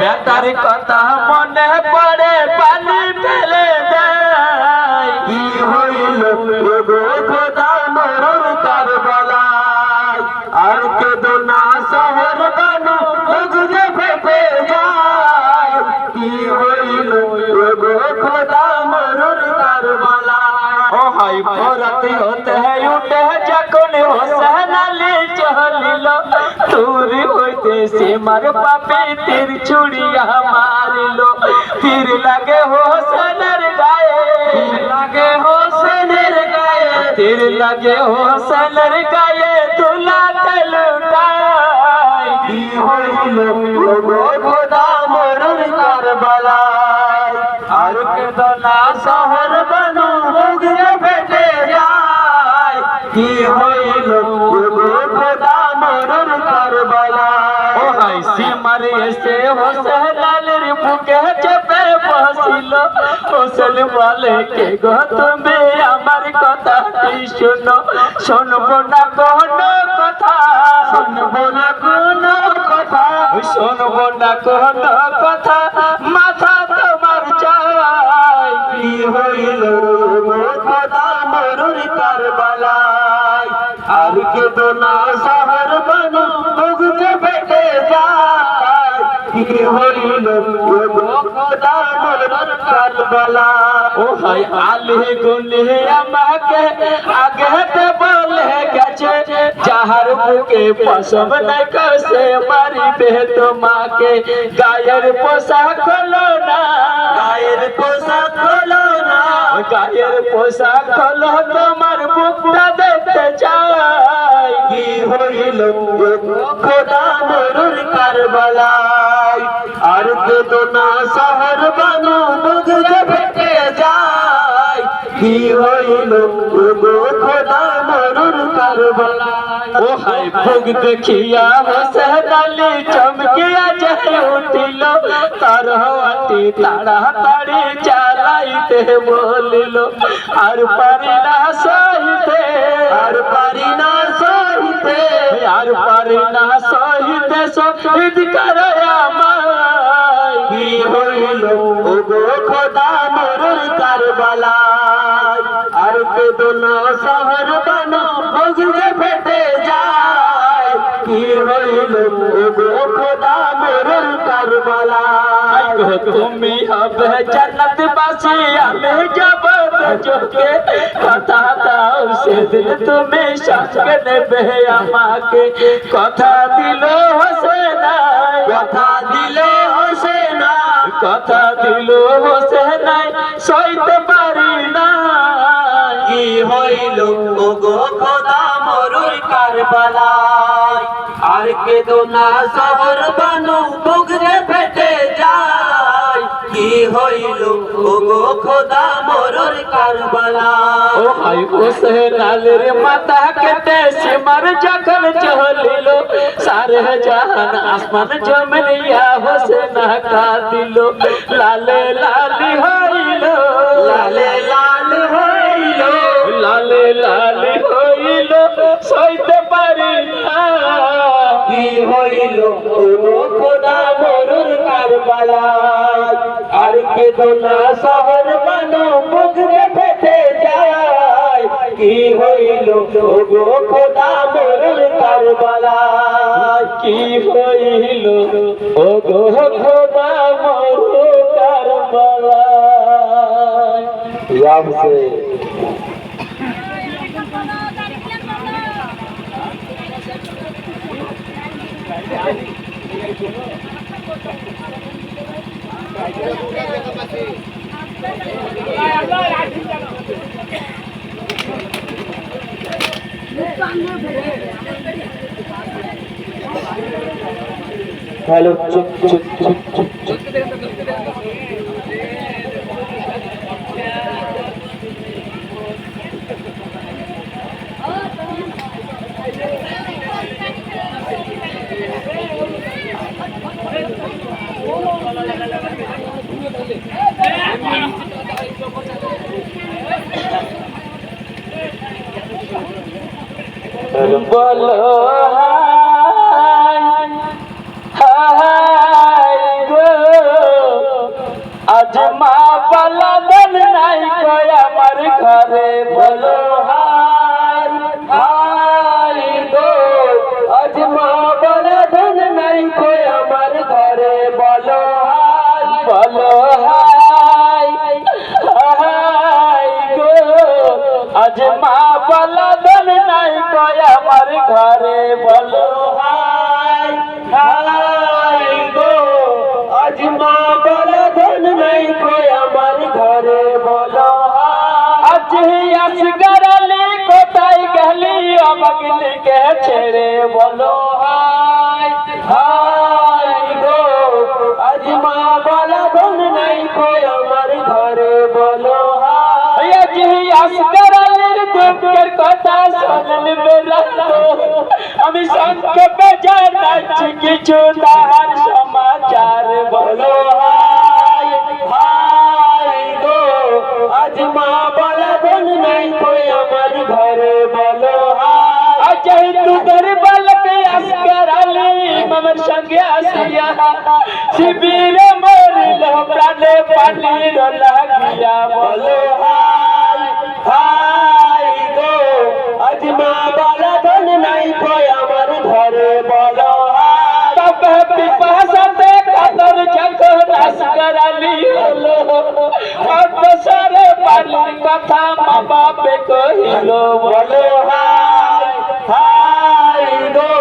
বেতার কথা মনে পড়ে পানি ফেলে দেয় কি হইল গো খোদা মরুর কারবালায় আর কেঁদো না শহর বানো বুঝে ফেটে যায় কি হইল গো খোদা মরুর কারবালায় ও হাই ফরাত হতে উঠে যখন হোসেন আলী চলিল তুরি হইতে সীমার পাপে তীর ছুড়িয়া মারিল তীর লাগে হোসেনের গায়ে লাগে হোসেনের গায়ে তীর লাগে হোসেনের গায়ে তুলাতে লুটায় কি হইল গো খোদা মরুর কারবালায় আর কেঁদো না শহর বানো বুঝে ফেটে যায় কি হইল গো খোদা মরুর কারবালায় ও হাই সীমার এসে হোসেন আলীর বুকে চেপে বসিল হোসেন বলে কে গো তুমি আমার কথাটি শোনো শুনবো না কোনো কথা শুনবো না কোনো কথা শুনবো না কোনো কথা মাথা তোমার চাই কি হইল গো খোদা মরুর কারবালায় আর কেঁদো না শহর বানো বুঝে ফেটে যায় কি হইল গো খোদা মরুর কারবালায় ও হাই আলী গুনে আমাকে আগেতে বলে গেছে যাহার বুকে পশম নাই কসে মারিবে তোমাকে গায়ের পোশাক হলো না গায়ের পোশাক হলো না গায়ের পোশাক হলো তোমার বুকটা দেখতে চাই কি হইল গো খোদা মরুর কারবালায় আর কেঁদো না শহর বানো বুঝে ফেটে যায় কি হইল গো খোদা মরুর কারবালায় ও হাই ভোগ দেখিয়া হোসেন আলী চমকিয়া যায় উঠিল তার হাটি তাড়াতাড়ি চালাইতে বলিল আর পারি না সহিতে আর পারি না সহিতে আর পারি না সহিতে শহীদ করে আমায় কি হইল গো খোদা মরুর কারবালায় আর কেঁদো না শহর বানো বুঝে ফেটে যায় কি হইল গো খোদা মরুর কারবালায় তুমি হবে জান্নাতবাসী আমি যাব চোখে কথা দাও সেদিন তুমি সঙ্গে নেবে আমাকে কথা দিল হোসেন কথা দিল হোসেন কথা দিল হোসেন সইতে পারি না কি হইল গো খোদা মরুর কারবালায় আর কেঁদো না শহর বানো বুঝে ফেটে যায় কি হইল গো খোদা মরুর কারবালায় ও হাই হোসেন আলীর মাথা কেটে সীমার যখন চলিল সারে জাহান আসমান জমিন ইয়া হোসেন কাঁদিল লালে লালি হইল লালে লাল হইল লালে লালি হইল সইতে পারি না কি হইল গো খোদা মরুর কারবালায় আর কেঁদো না শহর বানো বুঝে ফেটে যায় কি হইল গো খোদা মরুর কারবালায় কি হইল গো খোদা মরুর কারবালায় याद से हेलो चुप चुप चुप चुप बोलो हाय हाय गो ঘরে বলো হাই হাই গো আজ মা বলা ধন নাই কই আমার ঘরে বলো হাই হাই গো আজ মা বলা ধন নাই কই আমার ঘরে বলো হাই হাই গো আজ মা বলা ধন নাই কই আমার ঘরে বলো আজ আসগর আলী কোথায় গেলি আমাকে ছেড়ে বলো হাই হাই গো আজ মা বলা ধন নাই কই আমার ঘরে বলো হাই আজ আসগর আলীর দুঃখের কথা শুনলে আমি সংক্ষেপে জানাচ্ছি কিছু তাহার সমাচার বলো হাই হাই গো আজ মা বলা ধন নাই কই আমার ঘরে বলো হাই আজ তোদের বালকে আসগর আলী ইমামের সঙ্গে আসিয়া শিবিরে মরিল প্রাণে পানির লাগিয়া বলো হাই হাই গো আজ মা বলা ধন নাই কই আমার ঘরে বলো তবে পিপাসাতে কাতর যখন আসগর আলী হলো অবসরে পানির কথা মা বাপে কহিল বলো হাই হাই গো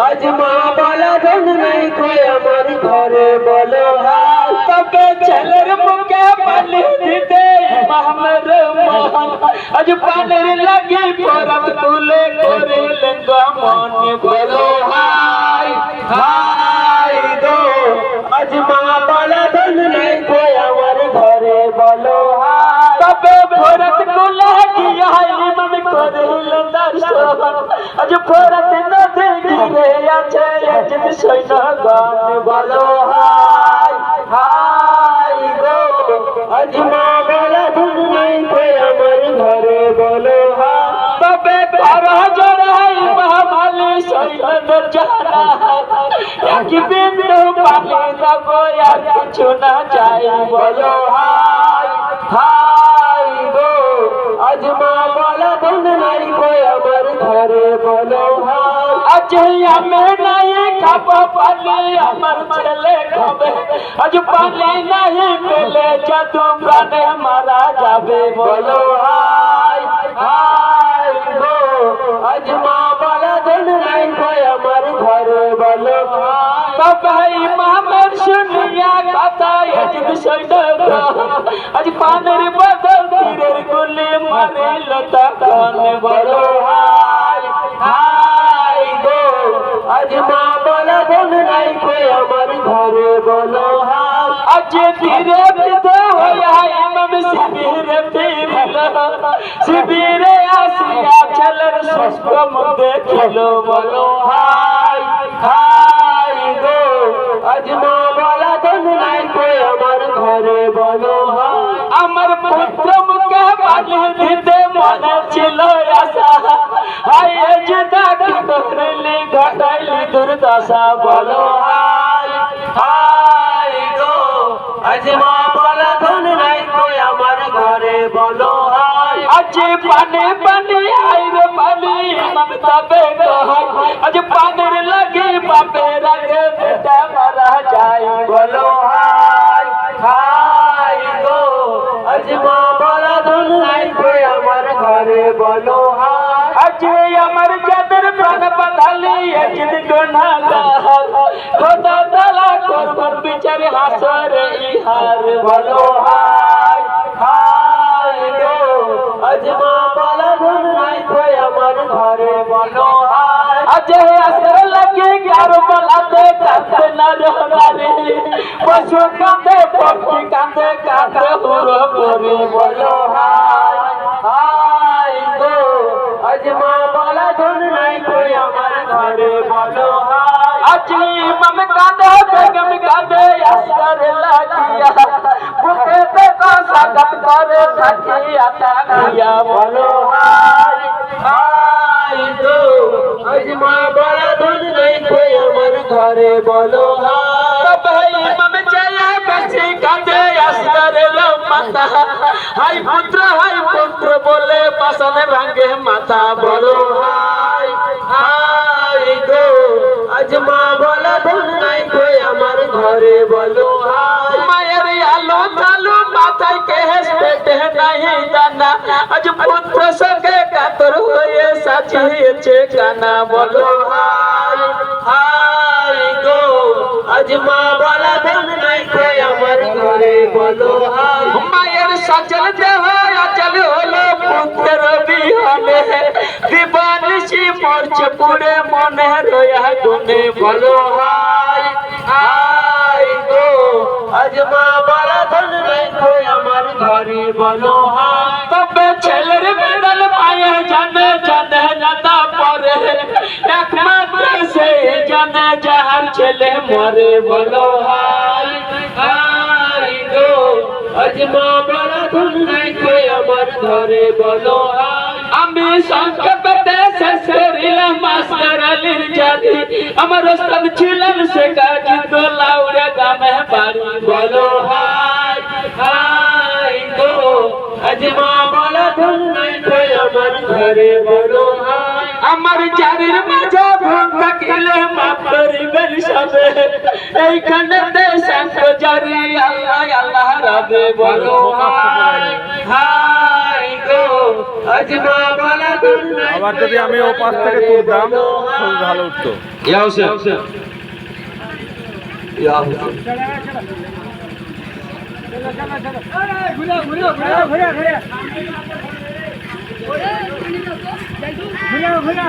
আজ মা বলা ধন নাই কই আমার ঘরে বলো হাই তবে ছেলের মুখে পানি দিতে মাহমের মোহন আজ পানির লাগি পরব তুলে করিলেন গমন বলো হাই হাই গো আজ মা বলা ধন নাই কই আমার ঘরে বলো হাই তবে ভরত কুলে গিয়া ইমাম করিলেন দর্শন আজ ভরত নদী ঘিরে আছে আজ সৈন্যগণ বলো হাই হাই গো আজ মা বলা ধন নাই কই আমার ঘরে বলো হাই তবে তারা জড়াই মহামালী সৈন্যদের জানা এক বিন্দু পানি দেব আর কিছু না চাই বলো হাই হাই গো আজ মা বলা ধন নাই কই আমার ঘরে বলো হাই আজ আমি নাই খাবো পানি আমার ছেলে খাবে আজ পানি নাই পেলে জাদু প্রাণে মারা যাবে বলো হাই হাই গো আজ মা বলা ধন নাই কই আমার ঘরে বলো তবে ইমামের শুনিয়া কথা আজ বিষয়টা আজ পানের বদল তীরের গুলি মারিল তখন বলো হাই হাই গো আজ মা বলা ধন নাই কই আমার ঘরে বলো হাই আজ ধীরে ধীরে হইয়া ইমাম শিবিরে ফিরল শিবিরে আসিয়া ছেলের শুষ্ক মুখ দেখিল বলো হাই হাই গো আজ মা বলা ধন নাই কই আমার ঘরে বলো হাই আমার পুত্র মুখে পানি দিতে মনে ছিল আশা হাই যে ডাকি করলি ঘটাইলি দুর্দশা বলো হাই হাই গো আজ মা বলা ধন নাই কই আমার ঘরে বলো হাই আজ পানি পানি আইরে পানি ইমাম তবে কই আজ পানির লাগি বাপের আগে বেটা মারা যায় বলো হাই হাই গো আজ মা বলা ধন নাই কই আমার ঘরে বলো হাই আজ আমার যাদের প্রাণ বাঁধালি একদিন গুনাহগার খোদা তাআলা করবেন বিচার হাসরে ইহার বলো হাই হাই গো আজ মা বলা ধন নাই কই আমার ঘরে বলো হাই আজ আসর লাগে কারবালাতে কাঁদতে না রহনারি পশু কাঁদে পক্ষী কাঁদে কাঁদে হুড়ো করে বলো হাই হাই গো আজ মা বলা ধন নাই কই আমার ঘরে বলো হাই আজ ইমাম কাঁদে বেগম কাঁদে আসর লাগিয়া বুকে দেখা সাগত করে থাকিয়া থাকিয়া বলো হাই হাই গো আজ মা বলা ধন নাই কই আমার ঘরে বলো হাই ভাই ইমাম চায়া বেশি কাঁদে আসর লো মাতা মাতা হাই পুত্র বলে পাশানে ভাঙ্গে মাথা বলো হাই হাই গো আজ মা বলা ধন নাই কই আমার ঘরে বলো হাই মায়ের আলো ধালো মাথায় কেহেস পেটে নাই দানা আজ পুত্র সঙ্গে কাতর হয়ে সাজিয়েছে কানা বলো হাই হাই গো আজ মা বলা ধন নাই কই আমার ঘরে বলো হাই মায়ের সচল দেহ অচল হলো পুত্রের বিহনে দিবানিশি মরছে পুড়ে মনে রয়া গুনে বলো হাই হাই গো আজ মা বলা ধন নাই কই আমার ঘরে বলো হাই তবে ছেলের বেড়াল মায়ে জানে জানা পরে একমাত্র সে জানে যাহার ছেলে মরে বলো হাই হাই গো আজ মা বলা ধন নাই কই আমার ঘরে বলো হাই আমি সংক্ষেপে শেষ করিলাম মাস্টার আলীর জাতি আমার ওস্তাদ ছিলেন সে কাজী তো লাউড়া গ্রামে বাড়ি বলো হাই হাই গো আজ মা বলা ধন নাই কই আমার ঘরে বলো হাই আমার চারির মাঝে ভুল থাকিলে মাফ করিবেন সবে এইখানে শান্ত জারি আল্লাহ আল্লাহ রাবে বলো হাই হাই গো আজ মা বলা ধন নাই আবার যদি আমি ও পাশ থেকে তুলতাম খুব ভালো উঠতো ইয়া হোসেন ঘুরে